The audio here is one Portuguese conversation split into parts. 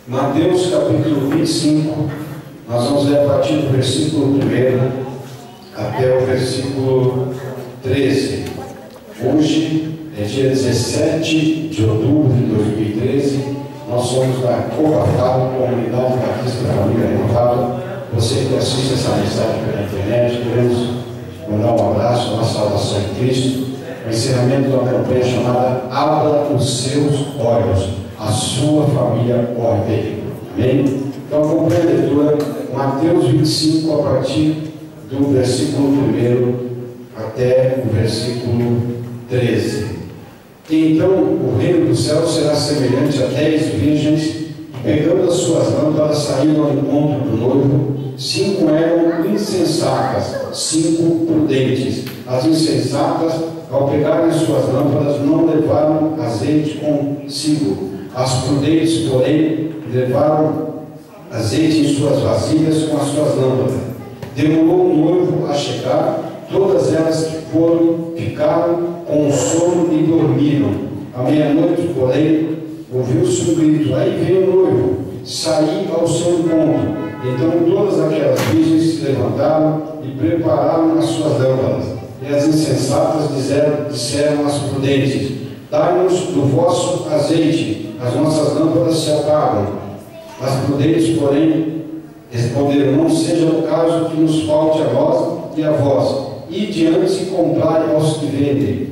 Mateus capítulo 25, nós vamos ler a partir do versículo 1 até o versículo 13. Hoje é dia 17 de outubro de 2013, nós somos da Covafado, Comunidade Batista Família Renovada. Você que assiste essa mensagem pela internet, queremos mandar um abraço, uma salvação em Cristo, o encerramento de uma campanha chamada Abra os Seus Olhos, a sua família ordem. Amém? Então acompanhe a leitura, Mateus 25, a partir do versículo 1 até o versículo 13. Então o reino do céu será semelhante a 10 virgens que, pegando as suas lâmpadas, saíram ao encontro do noivo. 5 eram insensatas, 5 prudentes. As insensatas, ao pegarem suas lâmpadas, não levaram azeite consigo. As prudentes, porém, levaram azeite em suas vasilhas com as suas lâmpadas. Demorou o noivo a chegar, todas elas que foram, ficaram com sono e dormiram. À meia-noite, porém, ouviu-se um grito: aí vem o noivo, saí ao seu encontro. Então todas aquelas virgens se levantaram e prepararam as suas lâmpadas. E as insensatas disseram às prudentes: dai-nos do vosso azeite, as nossas lâmpadas se apagam. As prudentes, porém, responderam: não seja o caso que nos falte a nós e a vós, e diante comprai aos que vendem.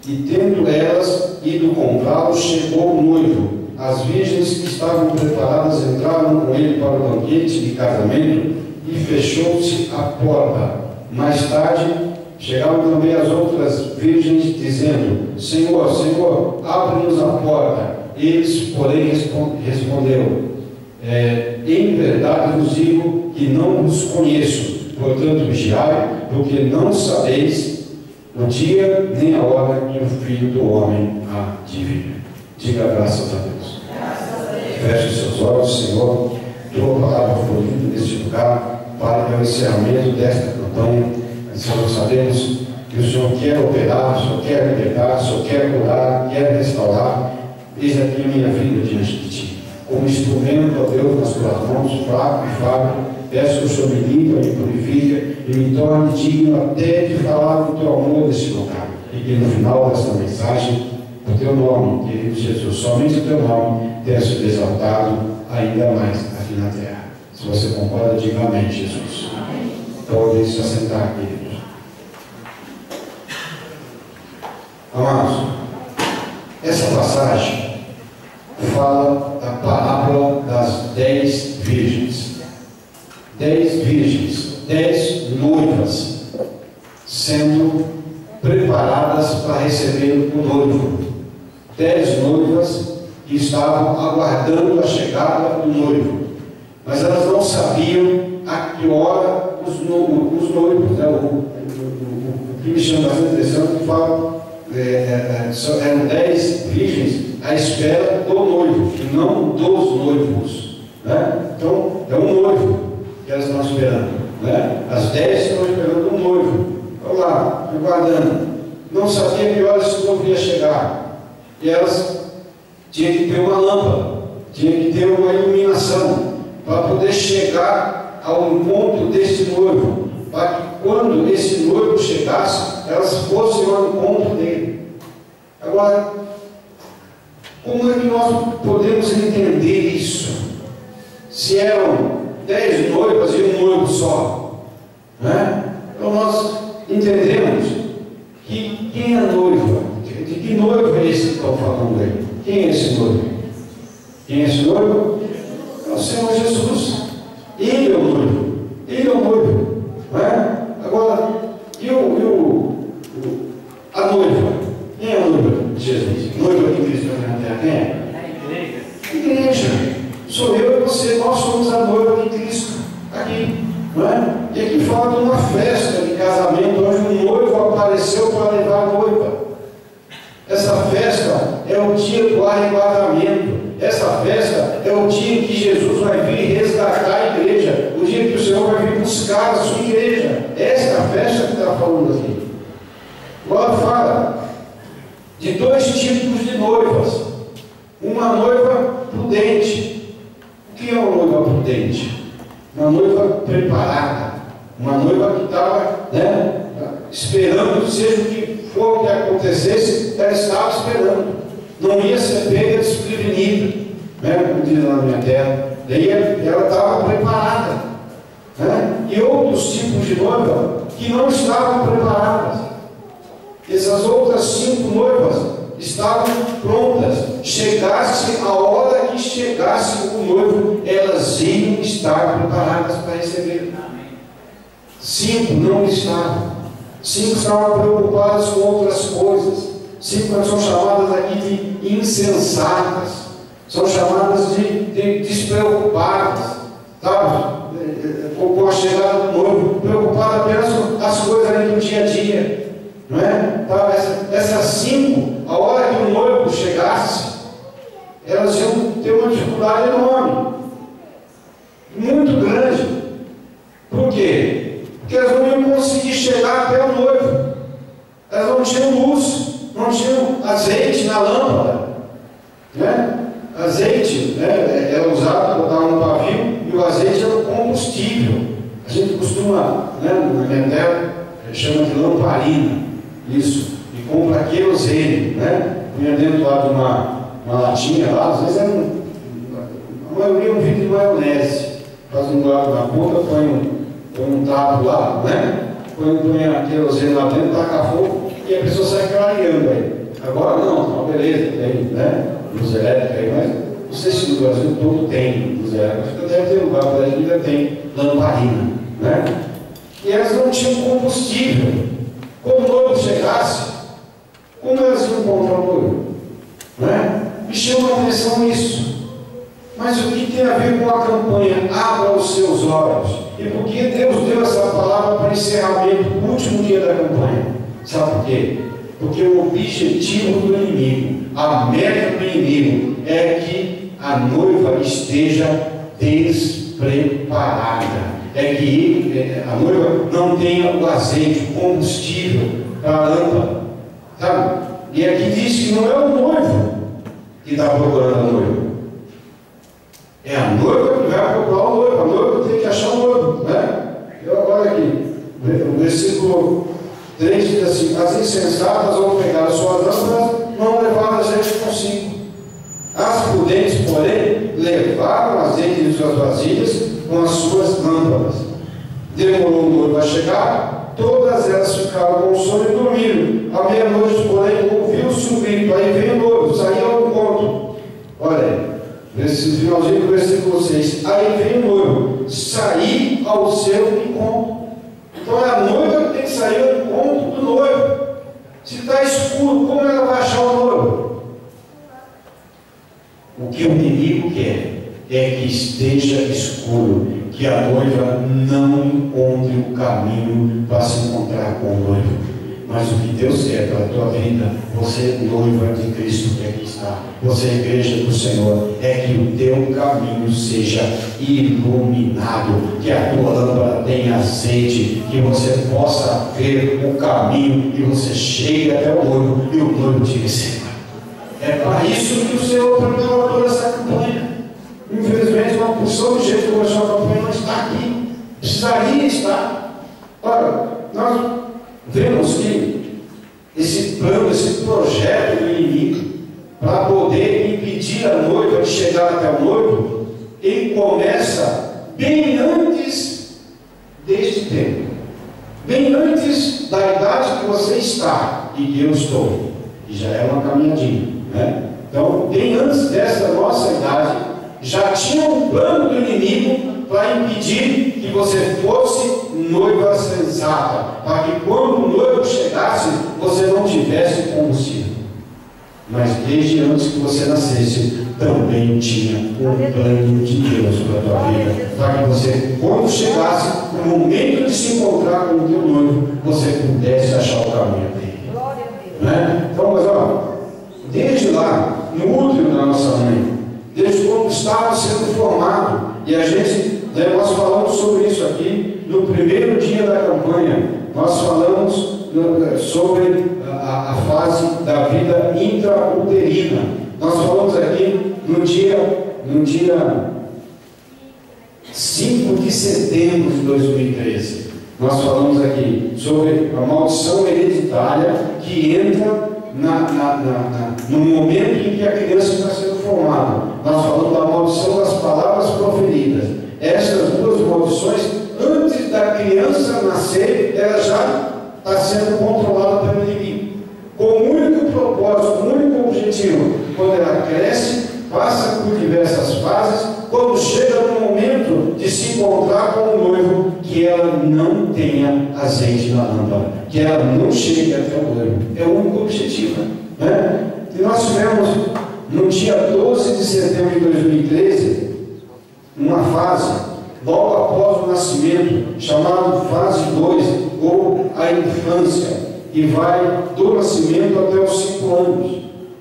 E tendo elas ido comprá-lo, chegou o noivo. As virgens que estavam preparadas entraram com ele para o banquete de casamento, e fechou-se a porta. Mais tarde chegaram também as outras virgens, dizendo: Senhor, Senhor, abre-nos a porta. Eles, porém, responderam: em verdade vos digo que não vos conheço. Portanto, vigiai, porque não sabeis o dia nem a hora que o Filho do Homem há de vir. Diga graças a Deus. Feche seus olhos, Senhor. Tua palavra foi lida neste lugar para o encerramento desta campanha. Senhor, sabemos que o Senhor quer operar, o Senhor quer libertar, o Senhor quer curar, quer restaurar. Eis aqui a minha vida diante de Ti. Como instrumento, ó Deus, nas Tuas mãos, fraco e falho, peço que o Senhor me limpa, me purifique e me torne digno até de falar do Teu amor neste lugar. E que no final desta mensagem, o Teu nome, querido Jesus, somente o Teu nome, tenha sido exaltado ainda mais aqui na terra. Se você concorda, diga amém, Jesus. Pode se assentar, queridos. Amados, essa passagem fala da parábola das 10 virgens. 10 virgens, 10 noivas sendo preparadas para receber o noivo. 10 noivas que estavam aguardando a chegada do noivo, mas elas não sabiam a que hora os noivos, né? O que me chama bastante atenção é que fala, eram 10 virgens à espera do noivo, e não dos noivos, né? Então é um noivo que elas estão esperando, né? As 10 estão esperando um noivo, estão lá, aguardando, não sabia que horas esse noivo ia chegar, e elas tinham que ter uma lâmpada, tinham que ter uma iluminação para poder chegar ao encontro desse noivo, para que quando esse noivo chegasse, elas fossem ao encontro dele. Agora, como é que nós podemos entender isso? Se eram 10 noivas e um noivo só, né? Então nós entendemos que quem é a noiva? De que noivo é esse que estão falando aí? Quem é esse noivo? Quem é esse noivo? É o Senhor Jesus. Ele é o noivo. Ele é o noivo, não é? Agora, a noiva? Quem é a noiva de Jesus? Noiva de Cristo na terra? Quem é? A igreja. Sou eu e você, nós somos a noiva de Cristo aqui, não é? E aqui fala de uma festa de casamento onde o noivo apareceu para levar a noiva. Essa festa é o dia do arrebatamento. Essa festa é o dia que Jesus vai vir resgatar a igreja, o dia que o Senhor vai vir buscar a sua igreja. Essa é a festa que está falando aqui. Agora fala de 2 tipos de noivas. Uma noiva prudente, prudente, uma noiva preparada, uma noiva que estava, né, esperando, seja o que for que acontecesse, ela estava esperando, não ia ser pega desprevenida, né, como diz lá na minha terra. Daí ela estava preparada, né? E outros tipos de noiva que não estavam preparadas. Essas outras 5 noivas estavam prontas. Chegasse a hora que chegasse o noivo, elas iam estar preparadas para receber. 5 não estavam. 5 estavam preocupadas com outras coisas. 5 são chamadas aqui de insensatas. São chamadas de despreocupadas, sabe? Com a chegada do noivo, preocupada apenas com as coisas ali do dia a dia, não é? Tá? Essas 5, a hora que o noivo chegasse, elas iam ter uma dificuldade enorme, muito grande. Por quê? Porque elas não iam conseguir chegar até o noivo, elas não tinham luz, não tinham azeite na lâmpada, né? Azeite, né, era usado para botar um pavio, e o azeite era o combustível. A gente costuma, né, na minha terra, chama de lamparina, isso, e compra querosene, né, punha dentro lá de uma latinha lá, às vezes era a maioria um vidro de maionese, faz um lado na ponta, põe um tapo lá, né, põe a querosene lá dentro, taca fogo, e a pessoa sai clareando aí. Agora não, beleza, tem, né, luz elétrica aí, mas não sei se no Brasil todo tem luz elétrica, acho que deve ter lugar, mas ainda tem lamparina, né? E elas não tinham combustível. Quando o noivo chegasse, como elas iam encontrar o noivo? Né? Me chama a atenção isso. Mas o que tem a ver com a campanha? Abra os seus olhos. E por que Deus deu essa palavra para encerramento, o último dia da campanha? Sabe por quê? Porque o objetivo do inimigo, a meta do inimigo, é que a noiva esteja despreparada. É que a noiva não tenha o azeite, o combustível para a lâmpada. Sabe? E aqui diz que não é o noivo que está procurando a noiva. É a noiva que vai procurar o noivo. A noiva tem que achar o noivo. Né? Olha aqui, o versículo 3 diz assim: as insensatas vão pegar as suas lâmpadas, não levaram azeite consigo. As prudentes, porém, levaram azeite em suas vasilhas com as suas lâmpadas. Demorou o noivo a chegar, todas elas ficaram com sono e dormiram. À meia-noite, porém, ouviu-se um grito: aí vem o noivo, saiu ao encontro. Olha aí, nesse finalzinho do versículo 6: aí vem o noivo, sair ao seu encontro. Então é a noiva que tem que sair ao encontro do noivo. Se está escuro, como ela vai achar o noivo? O que o inimigo quer é que esteja escuro, que a noiva não encontre o caminho para se encontrar com o noivo. Mas o que Deus quer para a tua vida, você noiva de Cristo que aqui está, você igreja do Senhor, é que o teu caminho seja iluminado, que a tua lâmpada tenha azeite, que você possa ver o caminho e você chegue até o noivo e o noivo te receba. É para isso que o Senhor preparou toda essa campanha. Infelizmente, uma porção de gente que começou a campanha não está aqui. Precisaria estar. Ora, nós vemos que esse plano, esse projeto do inimigo, para poder impedir a noiva de chegar até o noivo, ele começa bem antes deste tempo. Bem antes da idade que você está e que eu estou. E já é uma caminhadinha. Né? Então, bem antes dessa nossa idade, já tinha um plano do inimigo para impedir que você fosse noiva sensata, para que quando o noivo chegasse, você não tivesse combustível. Mas desde antes que você nascesse, também tinha um plano de Deus para a tua vida, para que você, quando chegasse o momento de se encontrar com o teu noivo, você pudesse achar o caminho dele. Né? Então, mas olha, desde lá, no útero da nossa mãe, desde quando estava sendo formado, e a gente, nós falamos sobre isso aqui no primeiro dia da campanha, nós falamos sobre a fase da vida intrauterina. Nós falamos aqui no dia 5 de setembro de 2013. Nós falamos aqui sobre a maldição hereditária que entra no momento em que a criança está sendo formada. Nós falamos da maldição das palavras proferidas. Essas duas maldições, antes da criança nascer, ela já está sendo controlada pelo inimigo, com o único propósito, com o único objetivo. Quando ela cresce, passa por diversas fases, quando chega no momento de se encontrar com o noivo, que ela não tenha azeite na lâmpada, que ela não chegue até o noivo. É o único objetivo, né? E nós tivemos, no dia 12 de setembro de 2013, uma fase, logo após o nascimento, chamada fase 2, ou a infância, que vai do nascimento até os 5 anos.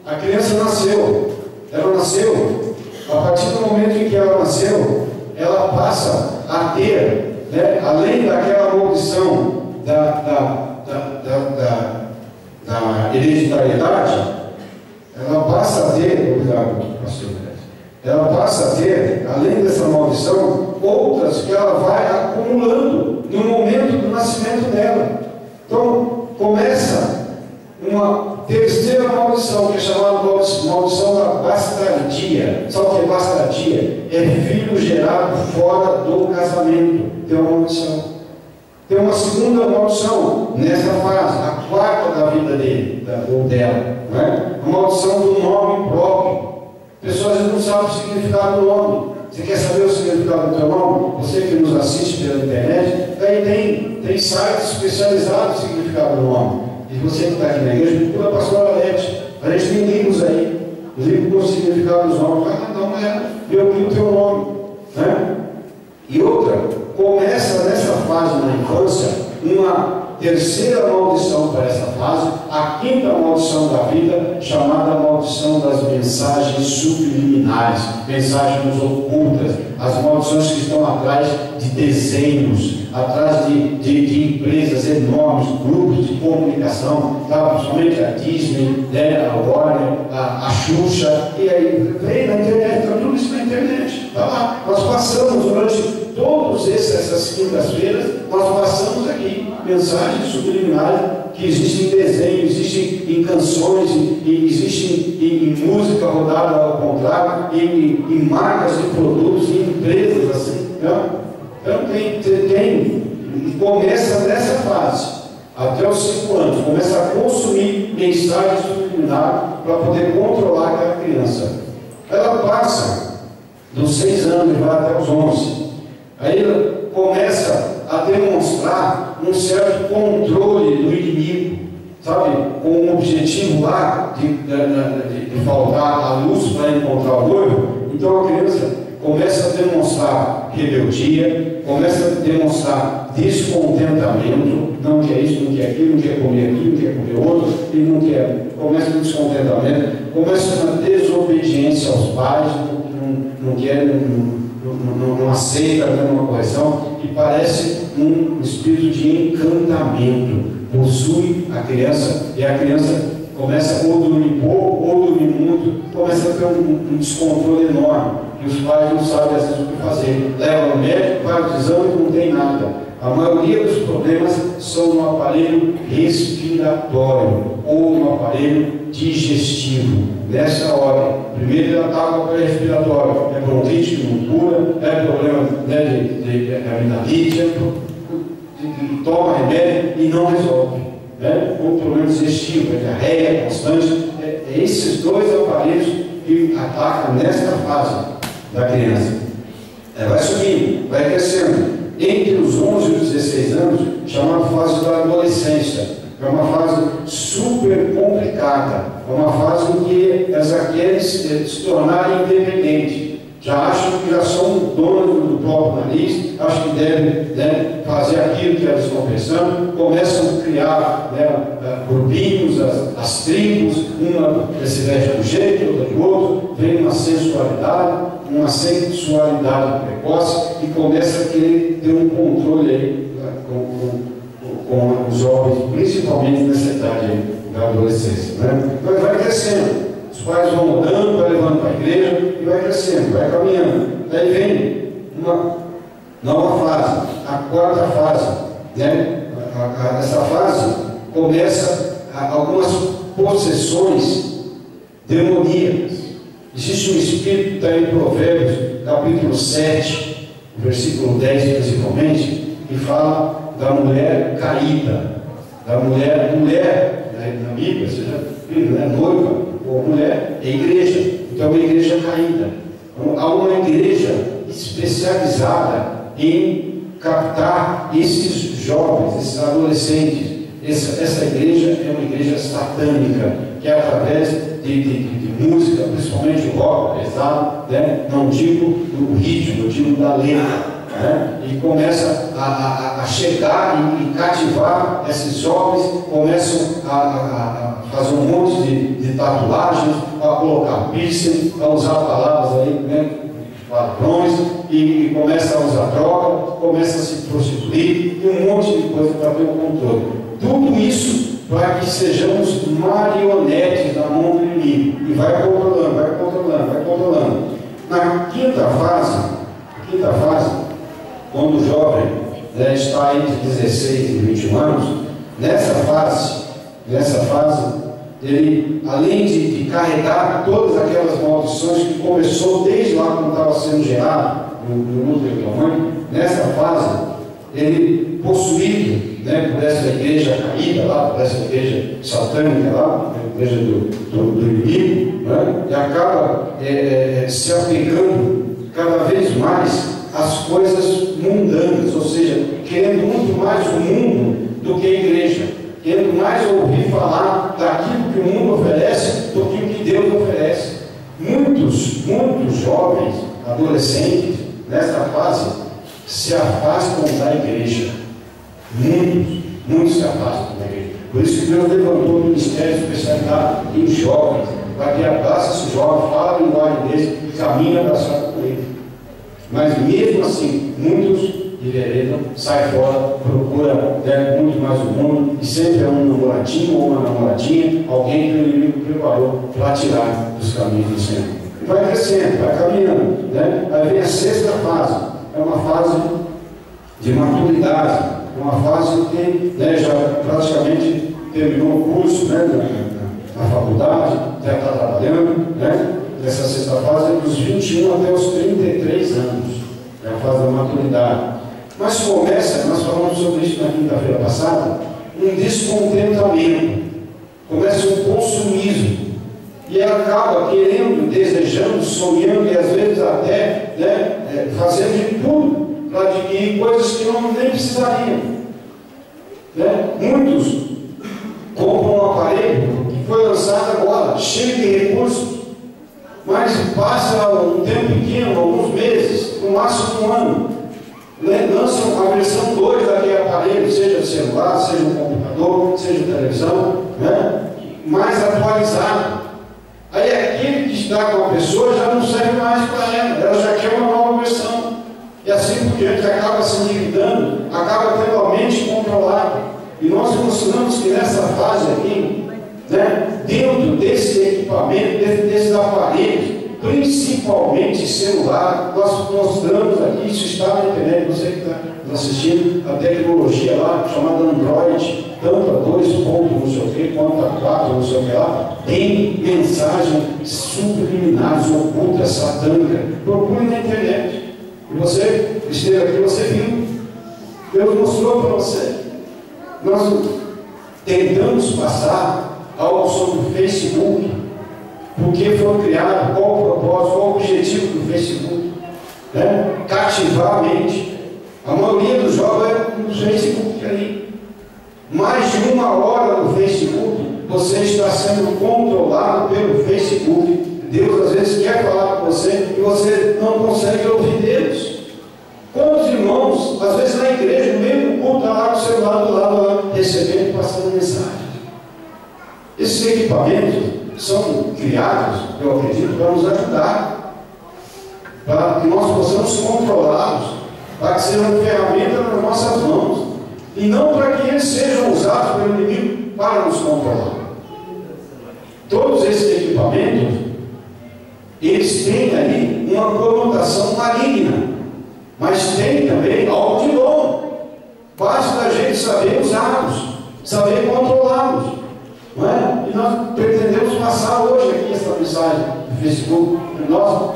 A criança nasceu, ela nasceu, a partir do momento em que ela nasceu, ela passa a ter, né, além daquela maldição da hereditariedade, ela passa a ter, obrigado, pastor, ela passa a ter, além dessa maldição, outras que ela vai acumulando no momento do nascimento dela. Então, começa uma terceira maldição, que é chamada maldição da bastardia. Sabe o que é bastardia? É filho gerado fora do casamento. Tem uma maldição. Tem uma segunda maldição nessa fase, a quarta da vida dele, ou dela, não é? A maldição do nome próprio. Pessoas às vezes não sabem o significado do nome. Você quer saber o significado do teu nome? Você que nos assiste pela internet, daí tem sites especializados no significado do nome. E você que está aqui na igreja, procura a pastora Lete. A gente tem livros aí, os livros com o significado dos nomes. Vai dar uma olhada, ver o teu nome, né? E outra, começa nessa fase na infância, uma terceira maldição para essa fase, a quinta maldição da vida, chamada maldição das mensagens subliminares, mensagens ocultas, as maldições que estão atrás de desenhos, atrás de empresas enormes, grupos de comunicação, tá? Principalmente a Disney, né? A Warner, a Xuxa, e aí vem na internet, está tudo isso na internet, está lá. Nós passamos durante todas essas quintas-feiras, nós passamos aqui mensagens subliminares que existem em desenho, existem em canções, existem em música rodada ao contrário, em marcas de produtos, em empresas assim. Então tem começa nessa fase, até os 5 anos, começa a consumir mensagens subliminares para poder controlar aquela criança. Ela passa dos 6 anos e vai até os 11. Aí ela começa a demonstrar um certo controle do inimigo, sabe? Com o objetivo lá de faltar a luz para encontrar o noivo. Então a criança começa a demonstrar rebeldia, começa a demonstrar descontentamento, não quer isso, não quer aquilo, não quer comer aquilo, não quer comer outro, e não quer, começa com descontentamento, começa uma desobediência aos pais, não quer, não aceita uma correção, e parece um espírito de encantamento, possui a criança, e a criança começa ou dormir pouco, ou dormir muito, começa a ter um descontrole enorme, e os pais não sabem às vezes o que fazer, levam ao médico, vai ao exame e não tem nada. A maioria dos problemas são no aparelho respiratório, ou no aparelho digestivo. Nessa hora, primeiro ele ataca o aparelho respiratório, é bronquite que não cura, é problema, né, de amidalite, toma remédio e não resolve, né? Ou problema digestivo, é diarreia constante. É esses dois aparelhos que atacam nesta fase da criança. Vai subindo, vai crescendo. Entre os 11 e os 16 anos, chamada fase da adolescência. É uma fase super complicada. É uma fase em que elas querem se tornarem independentes. Já acham que já são donos do próprio nariz, acham que devem, né, fazer aquilo que elas estão pensando, começam a criar, né, grupinhos, as tribos, uma se veste de um jeito, outra de outro, vem uma sensualidade, uma sexualidade precoce e começa a querer ter um controle aí, com os jovens, principalmente nessa idade aí, da adolescência, né? Então vai crescendo. Os pais vão mudando, vai levando para a igreja e vai crescendo, vai caminhando. Daí vem Nova fase, a quarta fase, né? Essa fase começa algumas possessões demoníacas. Existe um espírito que está em Provérbios, capítulo 7, versículo 10 principalmente, que fala da mulher caída, da mulher, na Bíblia, você já viu, né? Noiva, ou mulher, é igreja, então é uma igreja caída. Então, há uma igreja especializada em captar esses jovens, esses adolescentes. Essa igreja é uma igreja satânica, que é através de música, principalmente o rock pesado, né? Não digo do ritmo, eu digo da letra. Né? E começa a chegar e cativar esses jovens, começam a fazer um monte de tatuagens, a colocar piercing, a usar palavras aí, né? Padrões, e começa a usar droga, começa a se prostituir, e um monte de coisa para ter o controle. Tudo isso para que sejamos marionetes na mão do inimigo, e vai controlando, vai controlando, vai controlando. Na quinta fase, quando o jovem, né, está entre 16 e 21 anos, nessa fase, ele, além de carregar todas aquelas maldições que começou desde lá quando estava sendo gerado no útero da mãe, nessa fase, ele, possuído, né, por essa igreja caída lá, por essa igreja satânica lá, a igreja do inimigo, né, e acaba se apegando cada vez mais às coisas mundanas, ou seja, querendo muito mais o mundo do que a igreja, querendo mais ouvir falar daquilo que o mundo oferece do que o que Deus oferece. Muitos jovens, adolescentes, nesta fase, se afastam da igreja. Muitos se afastam da igreja. Por isso que Deus levantou um ministério especializado em jovens, para que abraça esse jovem, fala a linguagem dele e caminha abraçado com ele. Mas mesmo assim, muitos enveredam, saem fora, procuram, né, muito mais o mundo, e sempre é um namoradinho ou uma namoradinha, alguém que o inimigo preparou para tirar dos caminhos do Senhor. E vai crescendo, vai caminhando, né? Aí vem a sexta fase, é uma fase de maturidade, uma fase que, né, já praticamente terminou o curso, né, na faculdade, já está trabalhando, né? Essa sexta fase é dos 21 até os 33 anos, é a fase da maturidade. Mas começa, nós falamos sobre isso na quinta-feira passada, um descontentamento, começa um consumismo, e ela acaba querendo, desejando, sonhando, e às vezes até, né, fazendo de tudo para adquirir coisas que não nem precisariam. Né? Muitos compram um aparelho que foi lançado agora, cheio de recursos, mas passa um tempo pequeno, alguns meses, no máximo um ano, né? Lançam a versão 2 daquele aparelho, seja celular, seja um computador, seja televisão, né? Mais atualizado. Aí aquele que está com a pessoa já não serve mais para ela já quer uma nova versão. E assim por diante, acaba se endividando, acaba tendo a mente controlada. E nós mostramos que nessa fase aqui, né, dentro desse equipamento, desses aparelhos, principalmente celular, nós mostramos aqui, isso está na internet, você que está assistindo, a tecnologia lá, chamada Android, tanto a 2 pontos, não sei o que, quanto a 4, não sei o que lá, tem mensagens subliminares, ocultas, satânicas. Procure na internet. E você esteve aqui, você viu. Deus mostrou para você. Nós tentamos passar algo sobre o Facebook, porque foi criado, qual o propósito, qual o objetivo do Facebook, né? Cativar a mente. A maioria dos jovens é no Facebook ali. Mais de 1 hora no Facebook, você está sendo controlado pelo Facebook. Deus às vezes quer falar com você e você não consegue ouvir Deus. Quantos irmãos, às vezes na igreja, no meio do culto, está lá com o celular do lado, lá, recebendo e passando mensagem. Esses equipamentos são criados, eu acredito, para nos ajudar, para que nós possamos controlá-los, para que sejam ferramentas nas nossas mãos, e não para que eles sejam usados pelo inimigo para nos controlar. Todos esses equipamentos, eles têm ali uma conotação maligna. Mas tem também algo de bom. Basta a gente saber usá-los, saber controlá-los. Não é? E nós pretendemos passar hoje aqui essa mensagem no Facebook. Nós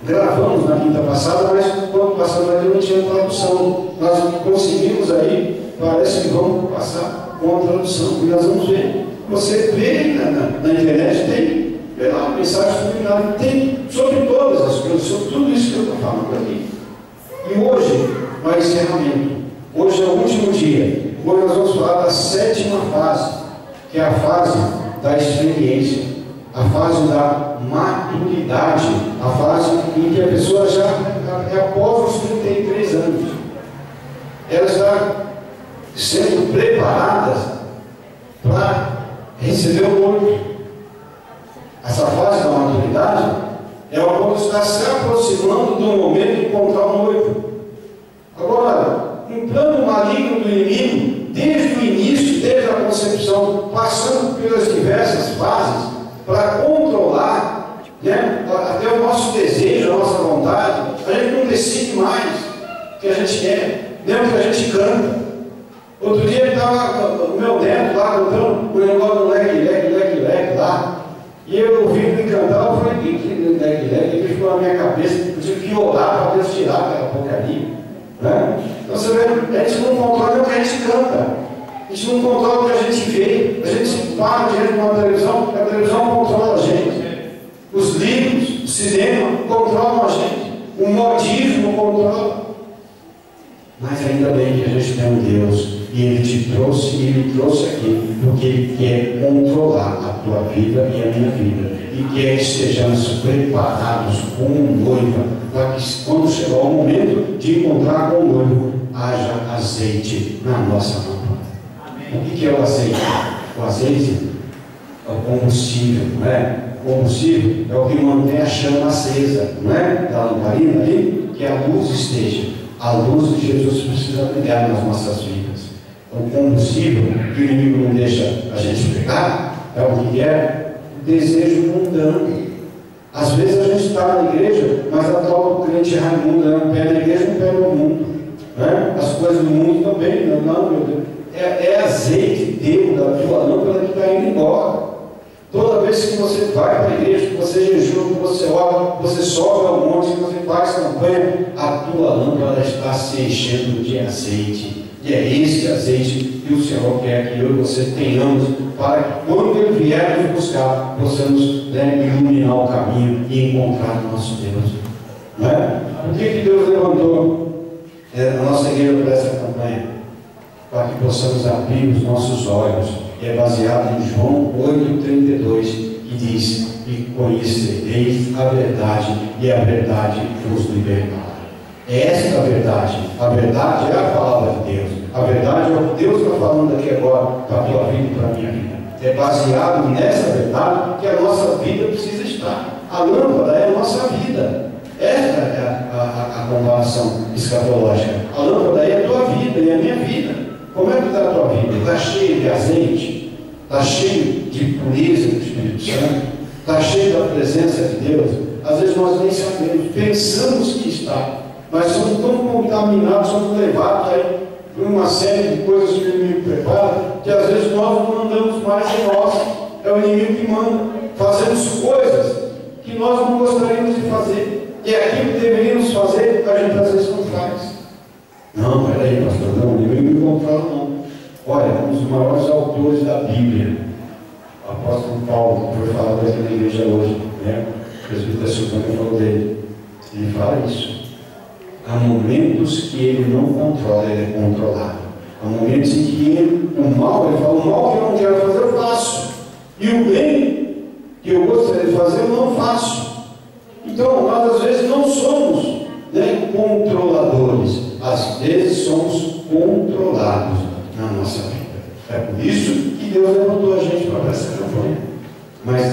gravamos na quinta passada, mas quando passamos aqui não tinha tradução. Nós conseguimos aí, parece que vamos passar com a tradução, e nós vamos ver. Você vê na internet, tem, vê lá, mensagem subliminar, tem sobre todas as coisas, sobre tudo isso que eu estou falando aqui. E hoje, no encerramento, hoje é o último dia, hoje nós vamos falar da sétima fase, que é a fase da experiência, a fase da maturidade, a fase em que a pessoa já é após os 33 anos. Ela está sendo preparada para receber o noivo. Essa fase da maturidade é quando está se aproximando do momento de encontrar o noivo. Agora, um plano maligno do inimigo, desde o início, desde a concepção, passando pelas diversas fases, para controlar, né, até o nosso desejo, a nossa vontade. A gente não decide mais o que a gente quer, nem o que a gente canta. Outro dia estava o meu neto lá cantando o negócio do leque lá. E eu ouvi ele cantar, eu falei, que leque, ele ficou na minha cabeça, eu tive que orar para Deus tirar aquela porcaria. Né? Então você vê, a gente não controla nem o que a gente canta, a gente não controla o que a gente vê, a gente para diante de uma televisão, a televisão controla a gente, os livros, o cinema controlam a gente, o modismo controla. Mas ainda bem que a gente tem um Deus, e Ele te trouxe, e Ele trouxe aqui, porque Ele quer controlar a tua vida e a minha vida, e quer que estejamos preparados como noiva, para que quando chegar o momento de encontrar com o noivo, haja azeite na nossa lâmpada. O que é o azeite? O azeite é o combustível, não é? O combustível é o que mantém a chama acesa, não é? Da lamparina ali, que a luz esteja. A luz de Jesus precisa brilhar nas nossas vidas. O combustível que o inimigo não deixa a gente pegar é o que é o desejo mundano. Às vezes a gente está na igreja, mas a tal do crente Raimundo é um pé na igreja e um pé no mundo. Né? As coisas do mundo também, não, meu Deus. É azeite Deus da tua lâmpada que está indo embora. Toda vez que você vai para a igreja, que você jejua, que você ora, você sobe ao monte, que você faz campanha, a tua lâmpada está se enchendo de azeite. E é esse azeite que o Senhor quer que eu e você tenhamos, para que quando Ele vier nos buscar, possamos, né, iluminar o caminho e encontrar o nosso Deus. Não é? Por que Deus levantou a nossa igreja para essa campanha? Para que possamos abrir os nossos olhos. É baseado em João 8,32, que diz: e conhecereis a verdade, e a verdade vos libertará. É esta a verdade é a palavra de Deus, a verdade é o que Deus está falando aqui agora para a tua vida e para a minha vida. É baseado nessa verdade que a nossa vida precisa estar. A lâmpada é a nossa vida. Esta é a comparação escatológica. A lâmpada é a tua vida e a minha vida. Como é que está a tua vida? Está cheio de azeite? Está cheio de pureza do Espírito Santo? Está cheio da presença de Deus? Às vezes nós nem sabemos, pensamos que está, mas somos tão contaminados, somos levados aí por uma série de coisas que o inimigo prepara, que às vezes nós não mandamos mais em nós. É o inimigo que manda. Fazemos coisas que nós não gostaríamos de fazer, e aquilo que deveríamos fazer, a gente às vezes não faz. Não, peraí, pastor, não, o inimigo não controla, não. Olha, um dos maiores autores da Bíblia, o apóstolo Paulo, que foi falado aqui na igreja hoje, né? O presbítero Silvano falou dele. Ele fala isso. Há momentos que ele não controla, ele é controlado. Há momentos em que o mal, ele fala, o mal que eu não quero fazer, eu faço. E o bem que eu gostaria de fazer, eu não faço. Então, nós às vezes não somos, né, controladores. Às vezes somos controlados na nossa vida. É por isso que Deus levantou a gente para essa campanha. Mas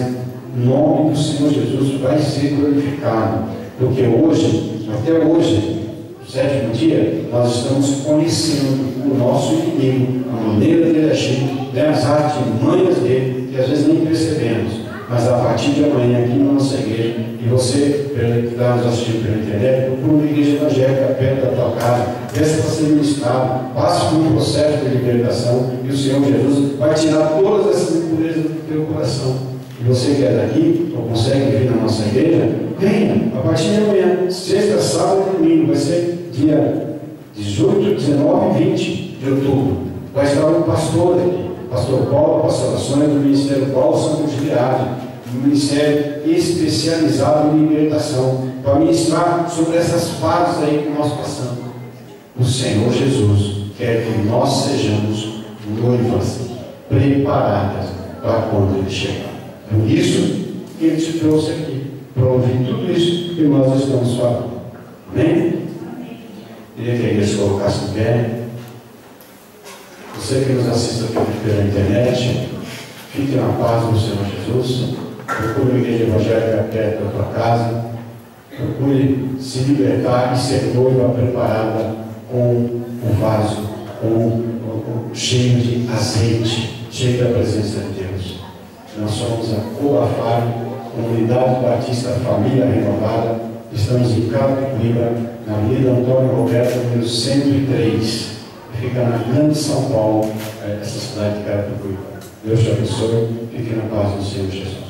o nome do Senhor Jesus vai ser glorificado. Porque hoje, até hoje, no sétimo dia, nós estamos conhecendo o nosso inimigo, a maneira dele agir, as artimanhas dele, que às vezes nem percebemos. mas a partir de amanhã aqui na nossa igreja, e você que está nos assistindo pela internet, procura uma igreja evangélica perto da tua casa, peça para ser ministrado, passe por um processo de libertação, e o Senhor Jesus vai tirar todas essas impurezas do teu coração. E você que é daqui, ou consegue vir na nossa igreja, venha, a partir de amanhã, sexta, sábado e domingo, vai ser dia 18, 19 e 20 de outubro. Vai estar um pastor aqui, pastor Paulo, pastor Sônia, do Ministério Paulo Santos de Viagem, um ministério especializado em libertação, para ministrar sobre essas fases aí que nós passamos. O Senhor Jesus quer que nós sejamos noivas preparadas para quando Ele chegar. Por isso que Ele te trouxe aqui, para ouvir tudo isso que nós estamos falando. Amém? Queria que a igreja se colocasse em pé. Você que nos assiste pela internet, fique na paz do Senhor Jesus. Procure uma igreja evangélica perto da tua casa. Procure se libertar e ser noiva preparada com o vaso, cheio de azeite, cheio da presença de Deus. Nós somos a Coafar, Comunidade Batista Família Renovada. Estamos em Carapicuíba, na Avenida Antônio Roberto, número 103. Fica na Grande São Paulo, essa cidade de Carapicuíba. Deus te abençoe. Fique na paz do Senhor Jesus.